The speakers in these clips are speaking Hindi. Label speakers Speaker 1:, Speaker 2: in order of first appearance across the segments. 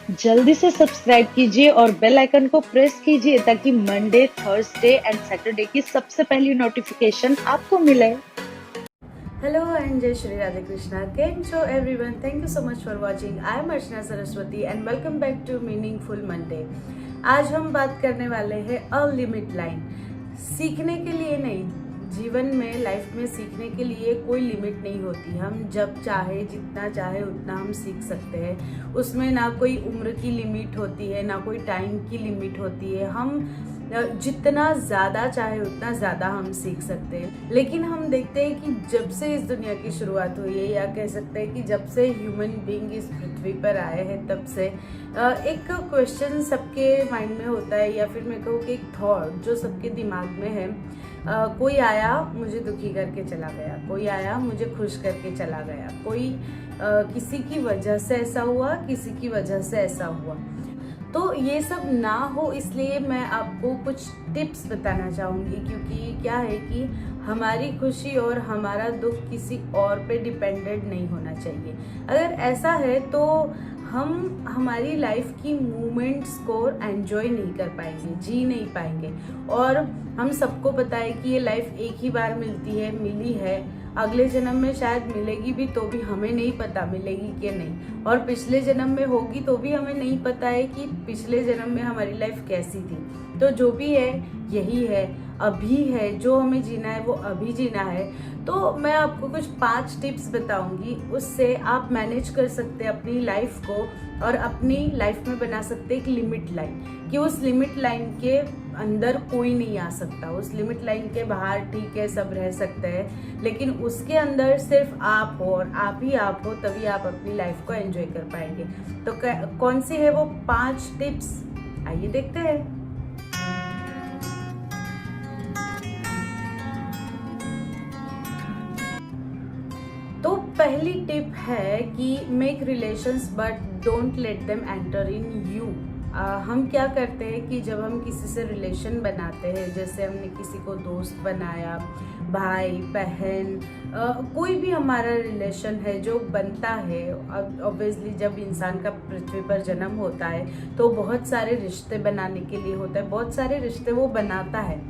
Speaker 1: जल्दी से सब्सक्राइब कीजिए और बेल आइकन को प्रेस कीजिए ताकि मंडे, थर्सडे एंड सैटरडे की सबसे पहली नोटिफिकेशन आपको मिले।
Speaker 2: Hello and Jai Shri Radha Krishna. Game show everyone. Thank you so much for watching. I am Archana Saraswati and welcome back to Meaningful Monday. आज हम बात करने वाले हैं अ लिमिट लाइन। सीखने के लिए नहीं, जीवन में लाइफ में सीखने के लिए कोई लिमिट नहीं होती। हम जब चाहे जितना चाहे उतना हम सीख सकते हैं। उसमें ना कोई उम्र की लिमिट होती है, ना कोई टाइम की लिमिट होती है। हम जितना ज़्यादा चाहे उतना ज़्यादा हम सीख सकते हैं। लेकिन हम देखते हैं कि जब से इस दुनिया की शुरुआत हुई है, या कह सकते हैं कि जब से ह्यूमन बीइंग इस पृथ्वी पर आए हैं, तब से एक क्वेश्चन सबके माइंड में होता है, या फिर मैं कहूँ कि एक थॉट जो सबके दिमाग में है। कोई आया मुझे दुखी करके चला गया, कोई आया मुझे खुश करके चला गया, कोई किसी की वजह से ऐसा हुआ, किसी की वजह से ऐसा हुआ। तो ये सब ना हो इसलिए मैं आपको कुछ टिप्स बताना चाहूँगी, क्योंकि क्या है कि हमारी खुशी और हमारा दुख किसी और पे डिपेंडेंट नहीं होना चाहिए। अगर ऐसा है तो हम हमारी लाइफ की मोमेंट्स को एंजॉय नहीं कर पाएंगे, जी नहीं पाएंगे। और हम सबको पता है कि ये लाइफ एक ही बार मिलती है, मिली है, अगले जन्म में शायद मिलेगी भी, तो भी हमें नहीं पता मिलेगी कि नहीं। और पिछले जन्म में होगी तो भी हमें नहीं पता है कि पिछले जन्म में हमारी लाइफ कैसी थी। तो जो भी है यही है, अभी है, जो हमें जीना है वो अभी जीना है। तो मैं आपको कुछ 5 टिप्स बताऊंगी, उससे आप मैनेज कर सकते हैं अपनी लाइफ को, और अपनी लाइफ में बना सकते एक लिमिट लाइन, कि उस लिमिट लाइन के अंदर कोई नहीं आ सकता। उस लिमिट लाइन के बाहर ठीक है सब रह सकते हैं, लेकिन उसके अंदर सिर्फ आप हो और आप ही आप हो, तभी आप अपनी लाइफ को एंजॉय कर पाएंगे। तो कौन सी है वो 5 टिप्स, आइए देखते हैं। तो पहली टिप है कि make relations but don't let them enter in you. हम क्या करते हैं कि जब हम किसी से रिलेशन बनाते हैं, जैसे हमने किसी को दोस्त बनाया, भाई बहन, कोई भी हमारा रिलेशन है जो बनता है, ऑब्वियसली जब इंसान का पृथ्वी पर जन्म होता है तो बहुत सारे रिश्ते बनाने के लिए होता है, बहुत सारे रिश्ते वो बनाता है।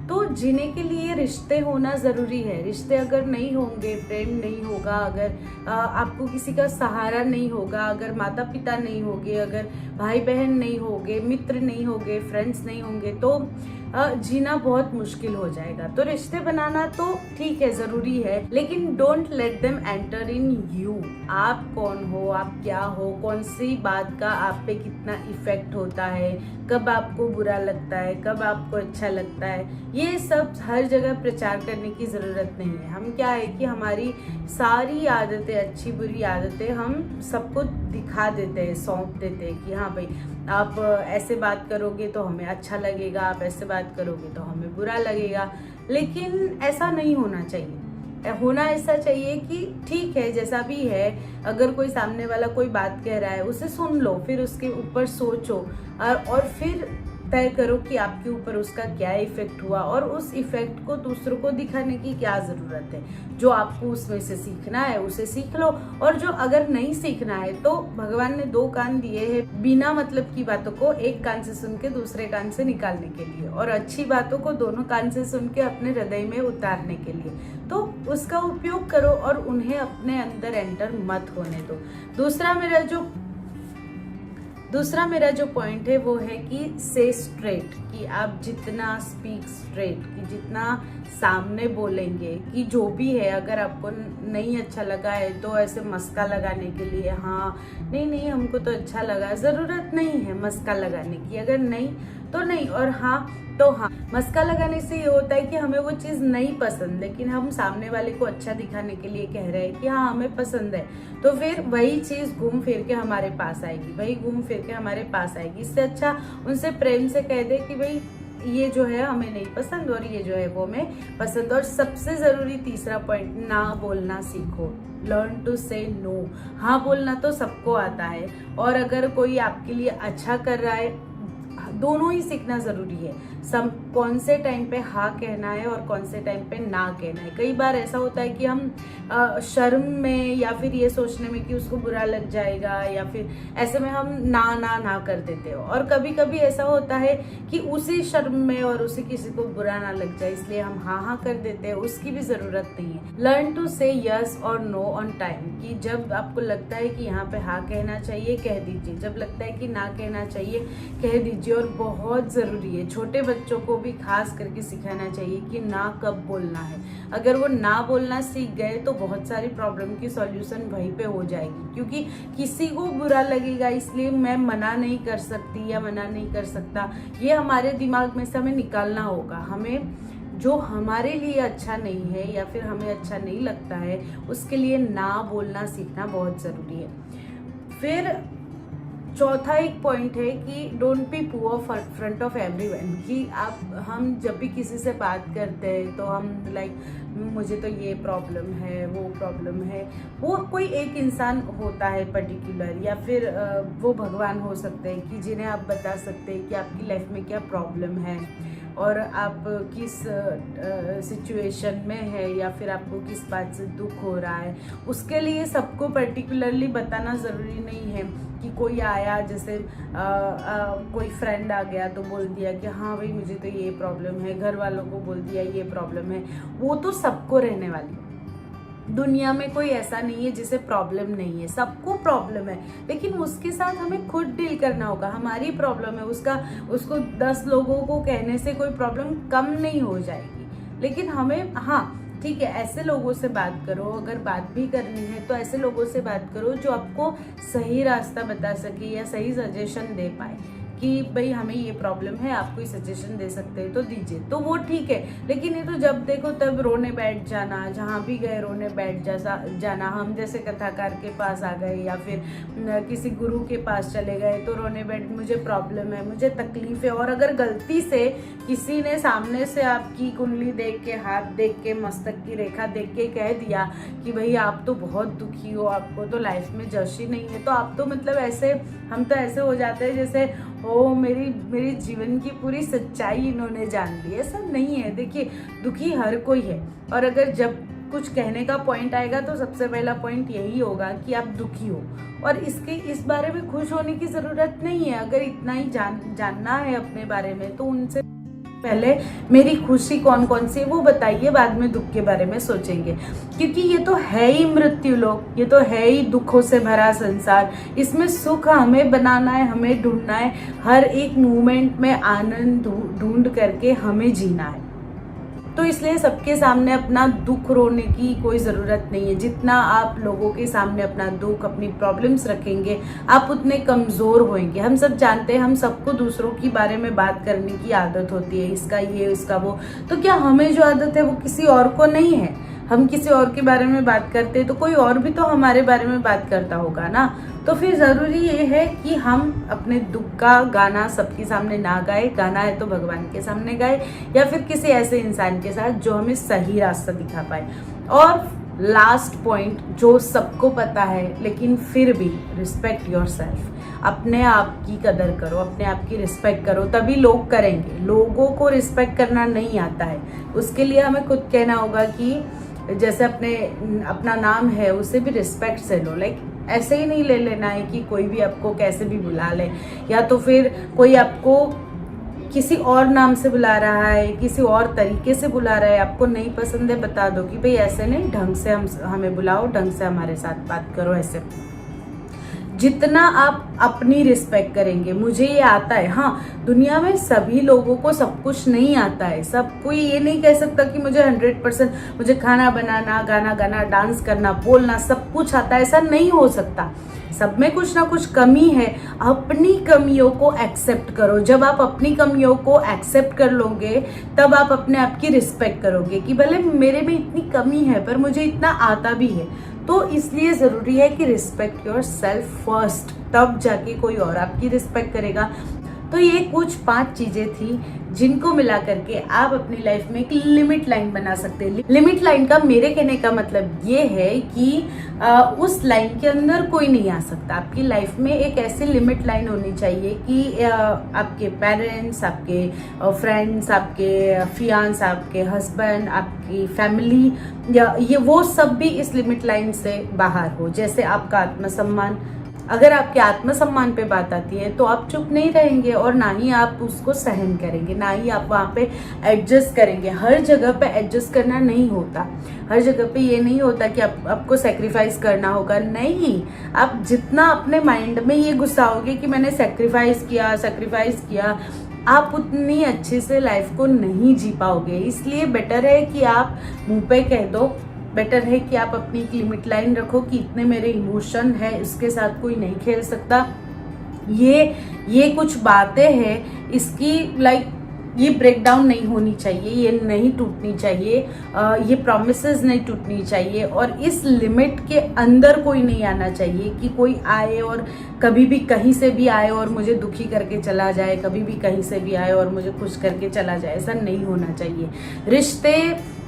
Speaker 2: तो जीने के लिए रिश्ते होना ज़रूरी है। रिश्ते अगर नहीं होंगे, प्रेम नहीं होगा, अगर आपको किसी का सहारा नहीं होगा, अगर माता पिता नहीं होंगे, अगर भाई बहन नहीं होंगे, मित्र नहीं होंगे, फ्रेंड्स नहीं होंगे, तो जीना बहुत मुश्किल हो जाएगा। तो रिश्ते बनाना तो ठीक है, ज़रूरी है, लेकिन don't let them enter in you. आप कौन हो, आप क्या हो, कौन सी बात का आप पे कितना इफेक्ट होता है, कब आपको बुरा लगता है, कब आपको अच्छा लगता है, ये सब हर जगह प्रचार करने की ज़रूरत नहीं है। हम क्या है कि हमारी सारी आदतें, अच्छी बुरी आदतें हम सबको दिखा देते हैं, सौंप देते हैं कि हाँ भाई आप ऐसे बात करोगे तो हमें अच्छा लगेगा, आप ऐसे बात करोगे तो हमें बुरा लगेगा। लेकिन ऐसा नहीं होना चाहिए। होना ऐसा चाहिए कि ठीक है जैसा भी है, अगर कोई सामने वाला कोई बात कह रहा है उसे सुन लो, फिर उसके ऊपर सोचो और फिर तय करो कि आपके ऊपर उसका क्या इफेक्ट हुआ, और उस इफेक्ट को दूसरों को दिखाने की क्या ज़रूरत है। जो आपको उसमें से सीखना है उसे सीख लो, और जो अगर नहीं सीखना है तो भगवान ने 2 कान दिए हैं बिना मतलब की बातों को एक कान से सुन के दूसरे कान से निकालने के लिए, और अच्छी बातों को दोनों कान से सुन के अपने हृदय में उतारने के लिए। तो उसका उपयोग करो और उन्हें अपने अंदर एंटर मत होने दो। दूसरा मेरा जो पॉइंट है वो है कि से स्ट्रेट, कि आप जितना स्पीक स्ट्रेट, कि जितना सामने बोलेंगे, कि जो भी है, अगर आपको नहीं अच्छा लगा है तो ऐसे मस्का लगाने के लिए, हाँ नहीं नहीं हमको तो अच्छा लगा, ज़रूरत नहीं है मस्का लगाने की। अगर नहीं तो नहीं, और हाँ तो हाँ। मस्का लगाने से ये होता है कि हमें वो चीज़ नहीं पसंद, लेकिन हम सामने वाले को अच्छा दिखाने के लिए कह रहे हैं कि हाँ हमें पसंद है, तो फिर वही चीज़ घूम फिर के हमारे पास आएगी, वही घूम फिर के हमारे पास आएगी। इससे अच्छा उनसे प्रेम से कह दे कि भाई ये जो है हमें नहीं पसंद और ये जो है वो हमें पसंद। और सबसे ज़रूरी तीसरा पॉइंट, ना बोलना सीखो। लर्न टू से नो। हाँ बोलना तो सबको आता है, और अगर कोई आपके लिए अच्छा कर रहा है, दोनों ही सीखना ज़रूरी है। कौन से टाइम पे हाँ कहना है और कौन से टाइम पे ना कहना है। कई बार ऐसा होता है कि हम शर्म में या फिर ये सोचने में कि उसको बुरा लग जाएगा या फिर ऐसे में हम ना कर देते हो, और कभी कभी ऐसा होता है कि उसी शर्म में और उसी किसी को बुरा ना लग जाए इसलिए हम हाँ कर देते हैं। उसकी भी ज़रूरत नहीं है। लर्न टू से यस और नो ऑन टाइम, कि जब आपको लगता है कि यहाँ पे हाँ कहना चाहिए कह दीजिए, जब लगता है कि ना कहना चाहिए कह दीजिए। और बहुत ज़रूरी है, छोटे बच्चों को भी खास करके सिखाना चाहिए कि ना कब बोलना है। अगर वो ना बोलना सीख गए तो बहुत सारी प्रॉब्लम की सॉल्यूशन वहीं पे हो जाएगी, क्योंकि किसी को बुरा लगेगा इसलिए मैं मना नहीं कर सकती या मना नहीं कर सकता, ये हमारे दिमाग में से हमें निकालना होगा। हमें जो हमारे लिए अच्छा नहीं है या फिर हमें अच्छा नहीं लगता है उसके लिए ना बोलना सीखना बहुत ज़रूरी है। फिर चौथा एक पॉइंट है कि don't be poor front of everyone, कि हम जब भी किसी से बात करते हैं तो हम मुझे तो ये प्रॉब्लम है वो प्रॉब्लम है। वो कोई एक इंसान होता है पर्टिकुलर, या फिर वो भगवान हो सकते हैं कि जिन्हें आप बता सकते हैं कि आपकी लाइफ में क्या प्रॉब्लम है और आप किस सिचुएशन में है या फिर आपको किस बात से दुख हो रहा है। उसके लिए सबको पर्टिकुलरली बताना ज़रूरी नहीं है कि कोई आया, जैसे कोई फ्रेंड आ गया तो बोल दिया कि हाँ भाई मुझे तो ये प्रॉब्लम है, घर वालों को बोल दिया ये प्रॉब्लम है। वो तो सबको रहने वाली है। दुनिया में कोई ऐसा नहीं है जिसे प्रॉब्लम नहीं है, सबको प्रॉब्लम है, लेकिन उसके साथ हमें खुद डील करना होगा। हमारी प्रॉब्लम है, उसको 10 लोगों को कहने से कोई प्रॉब्लम कम नहीं हो जाएगी। लेकिन हमें, हाँ ठीक है, ऐसे लोगों से बात करो, अगर बात भी करनी है तो ऐसे लोगों से बात करो जो आपको सही रास्ता बता सके या सही सजेशन दे पाए कि भाई हमें ये प्रॉब्लम है, आप कोई सजेशन दे सकते हैं तो दीजिए, तो वो ठीक है। लेकिन ये तो जब देखो तब रोने बैठ जाना, जहाँ भी गए रोने बैठ जाना, हम जैसे कथाकार के पास आ गए या फिर किसी गुरु के पास चले गए तो रोने बैठ, मुझे प्रॉब्लम है, मुझे तकलीफ है। और अगर गलती से किसी ने सामने से आपकी कुंडली देख के, हाथ देख के, मस्तक की रेखा देख के कह दिया कि भाई आप तो बहुत दुखी हो, आपको तो लाइफ में जश ही नहीं है, तो आप तो मतलब ऐसे, हम तो ऐसे हो जाते हैं जैसे ओ मेरी जीवन की पूरी सच्चाई इन्होंने जान ली। ऐसा नहीं है। देखिए, दुखी हर कोई है, और अगर जब कुछ कहने का पॉइंट आएगा तो सबसे पहला पॉइंट यही होगा कि आप दुखी हो, और इस बारे में खुश होने की ज़रूरत नहीं है। अगर इतना ही जानना है अपने बारे में तो उनसे पहले मेरी खुशी कौन कौन सी है वो बताइए, बाद में दुख के बारे में सोचेंगे। क्योंकि ये तो है ही मृत्यु लोक, ये तो है ही दुखों से भरा संसार। इसमें सुख हमें बनाना है, हमें ढूंढना है, हर एक मोमेंट में आनंद ढूंढ करके हमें जीना है। तो इसलिए सबके सामने अपना दुख रोने की कोई ज़रूरत नहीं है। जितना आप लोगों के सामने अपना दुख, अपनी प्रॉब्लम्स रखेंगे, आप उतने कमज़ोर होंगे। हम सब जानते हैं, हम सबको दूसरों के बारे में बात करने की आदत होती है, इसका ये इसका वो। तो क्या हमें जो आदत है वो किसी और को नहीं है? हम किसी और के बारे में बात करते हैं तो कोई और भी तो हमारे बारे में बात करता होगा ना। तो फिर ज़रूरी ये है कि हम अपने दुख का गाना सबके सामने ना गाए, गाना है तो भगवान के सामने गाए या फिर किसी ऐसे इंसान के साथ जो हमें सही रास्ता दिखा पाए। और लास्ट पॉइंट जो सबको पता है लेकिन फिर भी, रिस्पेक्ट योरसेल्फ। अपने आप की कदर करो, अपने आप की रिस्पेक्ट करो, तभी लोग करेंगे। लोगों को रिस्पेक्ट करना नहीं आता है, उसके लिए हमें खुद कहना होगा कि जैसे अपना नाम है उसे भी रिस्पेक्ट से लो। ऐसे ही नहीं ले लेना है कि कोई भी आपको कैसे भी बुला ले, या तो फिर कोई आपको किसी और नाम से बुला रहा है, किसी और तरीके से बुला रहा है, आपको नहीं पसंद है, बता दो कि भाई ऐसे नहीं, ढंग से हमें बुलाओ, ढंग से हमारे साथ बात करो। ऐसे जितना आप अपनी रिस्पेक्ट करेंगे, मुझे ये आता है। हाँ, दुनिया में सभी लोगों को सब कुछ नहीं आता है। सब कोई ये नहीं कह सकता कि मुझे 100% मुझे खाना बनाना, गाना गाना, डांस करना, बोलना सब कुछ आता है, ऐसा नहीं हो सकता। सब में कुछ ना कुछ कमी है। अपनी कमियों को एक्सेप्ट करो। जब आप अपनी कमियों को एक्सेप्ट कर लोगे तब आप अपने आप की रिस्पेक्ट करोगे कि भले मेरे में इतनी कमी है पर मुझे इतना आता भी है। तो इसलिए ज़रूरी है कि रिस्पेक्ट योर सेल्फ फर्स्ट, तब जाके कोई और आपकी रिस्पेक्ट करेगा। तो ये कुछ 5 चीजें थी जिनको मिला करके आप अपनी लाइफ में एक लिमिट लाइन बना सकते हैं। लिमिट लाइन का मेरे कहने का मतलब ये है कि उस लाइन के अंदर कोई नहीं आ सकता। आपकी लाइफ में एक ऐसी लिमिट लाइन होनी चाहिए कि आपके पेरेंट्स, आपके फ्रेंड्स, आपके फियांस, आपके हस्बैंड, आपकी फैमिली, या ये वो सब भी इस लिमिट लाइन से बाहर हो। जैसे आपका आत्मसम्मान, अगर आपके आत्मसम्मान पे बात आती है तो आप चुप नहीं रहेंगे और ना ही आप उसको सहन करेंगे, ना ही आप वहाँ पे एडजस्ट करेंगे। हर जगह पे एडजस्ट करना नहीं होता, हर जगह पे ये नहीं होता कि आपको सेक्रीफाइस करना होगा। नहीं, आप जितना अपने माइंड में ये घुसाओगे कि मैंने सेक्रीफाइस किया, आप उतनी अच्छे से लाइफ को नहीं जी पाओगे। इसलिए बेटर है कि आप मुंह पे कह दो, बेटर है कि आप अपनी एक लिमिट लाइन रखो कि इतने मेरे इमोशन है, इसके साथ कोई नहीं खेल सकता। ये कुछ बातें हैं, इसकी ये ब्रेक डाउन नहीं होनी चाहिए, ये नहीं टूटनी चाहिए, ये प्रॉमिसेस नहीं टूटनी चाहिए, और इस लिमिट के अंदर कोई नहीं आना चाहिए कि कोई आए और कभी भी कहीं से भी आए और मुझे दुखी करके चला जाए, कभी भी कहीं से भी आए और मुझे खुश करके चला जाए। ऐसा नहीं होना चाहिए। रिश्ते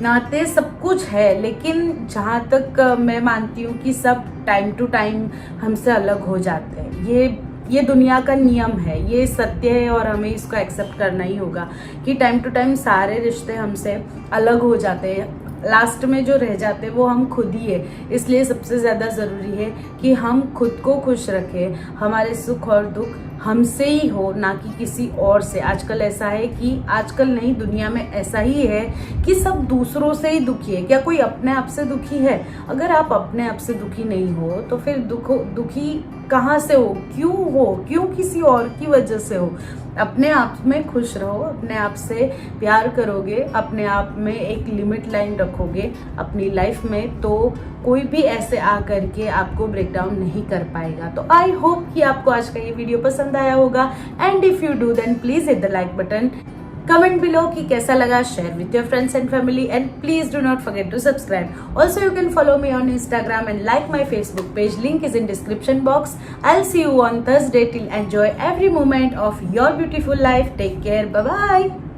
Speaker 2: नाते सब कुछ है, लेकिन जहाँ तक मैं मानती हूँ कि सब टाइम टू टाइम हमसे अलग हो जाते हैं। ये दुनिया का नियम है, ये सत्य है और हमें इसको एक्सेप्ट करना ही होगा कि टाइम टू टाइम सारे रिश्ते हमसे अलग हो जाते हैं। लास्ट में जो रह जाते हैं वो हम खुद ही है। इसलिए सबसे ज़्यादा ज़रूरी है कि हम खुद को खुश रखें, हमारे सुख और दुख हमसे ही हो, ना कि किसी और से। आजकल ऐसा है कि आजकल नहीं, दुनिया में ऐसा ही है कि सब दूसरों से ही दुखी है। क्या कोई अपने आप से दुखी है? अगर आप अपने आप से दुखी नहीं हो तो फिर दुखी कहाँ से हो, क्यों किसी और की वजह से हो? अपने आप में खुश रहो, अपने आप से प्यार करोगे, अपने आप में एक लिमिट लाइन रखोगे अपनी लाइफ में, तो कोई भी ऐसे आ करके आपको ब्रेक डाउन नहीं कर पाएगा। तो आई होप कि आपको आज का ये वीडियो पसंद आया होगा, and if you do then please hit the like button, comment below कि कैसा लगा, share with your friends and family, and please do not forget to subscribe. Also you can follow me on Instagram and like my Facebook page, link is in description box. I'll see you on Thursday. Till enjoy every moment of your beautiful life. Take care, bye bye.